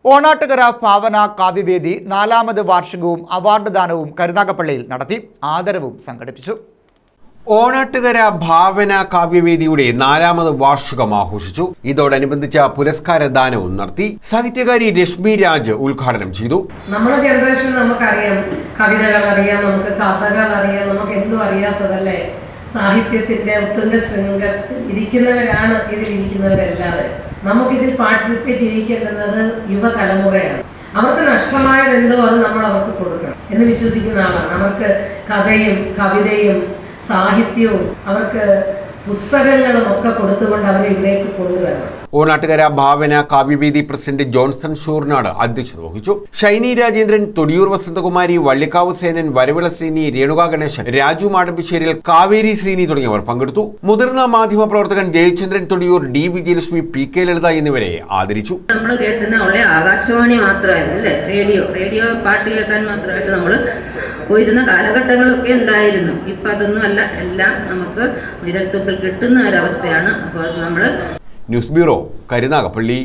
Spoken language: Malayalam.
ഓണാട്ടുകര ഭാവന കാവ്യവേദി 4ാമത് വാർഷികവും അവാർഡ് ദാനവും കരുനാഗപ്പള്ളിയിൽ നടത്തി. ആദരവും സംഘടിപ്പിച്ചു. ഓണാട്ടുകര ഭാവന കാവ്യവേദിയുടെ 4ാമത് വാർഷികം ആഘോഷിച്ചു. ഇതോടനുബന്ധിച്ച പുരസ്കാര ദാനവും നടത്തി. സാഹിത്യകാരി രശ്മി രാജ് ഉദ്ഘാടനം ചെയ്തു. നമ്മുടെ ജനറേഷൻ നമുക്കറിയാം, കവിതകൾ അറിയാം, നമുക്ക് കഥകൾ അറിയാം, നമുക്ക് എന്തും അറിയാത്തതല്ലേ. സാഹിത്യത്തിന്റെ ഉത്തുംഗ ശൃംഗത്തിൽ ഇരിക്കുന്നവരാണ് ഇതിലിരിക്കുന്നവരെല്ലാവരും. നമുക്കിതിൽ പാർട്ടിസിപ്പേറ്റ് ചെയ്യിക്കേണ്ടുന്നത് യുവതലമുറയാണ്. അവർക്ക് നഷ്ടമായത് എന്തോ അത് നമ്മൾ അവർക്ക് കൊടുക്കണം എന്ന് വിശ്വസിക്കുന്ന ആളാണ്. അവർക്ക് കഥയും കവിതയും സാഹിത്യവും അവർക്ക് പുസ്തകങ്ങളും ഒക്കെ കൊടുത്തുകൊണ്ട് അവരെ ഇവിടേക്ക് കൊണ്ടുവരണം. ഓണാട്ടുകര ഭാവന കാവ്യവേദി പ്രസിഡന്റ് ജോൺസൺ ഷൂർനാട് അധ്യക്ഷത വഹിച്ചു. ഷൈനി രാജേന്ദ്രൻ, തൊടിയൂർ വസന്തകുമാരി, വള്ളിക്കാവ് സേനൻ, വരവിള ശ്രീനി, രേണുക ഗണേശൻ, രാജു മാടമ്പിശ്ശേരിൽ, കാവേരി ശ്രീനി തുടങ്ങിയവർ പങ്കെടുത്തു. മുതിർന്ന മാധ്യമ പ്രവർത്തകൻ Jayachandran Thodiyoor, D Vijayalakshmi, P K Lalitha എന്നിവരെ ആദരിച്ചു. നമ്മൾ കേട്ടുന്ന ഉള്ള ആകാശവാണി മാത്രമായിരുന്നു അല്ലേ, റേഡിയോ പാട്ട് കേൾക്കാൻ മാത്രമായിട്ട് നമ്മൾ പോയിരുന്ന കാലഘട്ടങ്ങളൊക്കെ ഉണ്ടായിരുന്നു. ഇപ്പം അതൊന്നും അല്ല, എല്ലാം നമുക്ക് വിരൽത്തുമ്പിൽ കിട്ടുന്ന ഒരവസ്ഥയാണ്. അപ്പോൾ നമ്മൾ ന്യൂസ് ബ്യൂറോ, കരുനാഗപ്പള്ളി.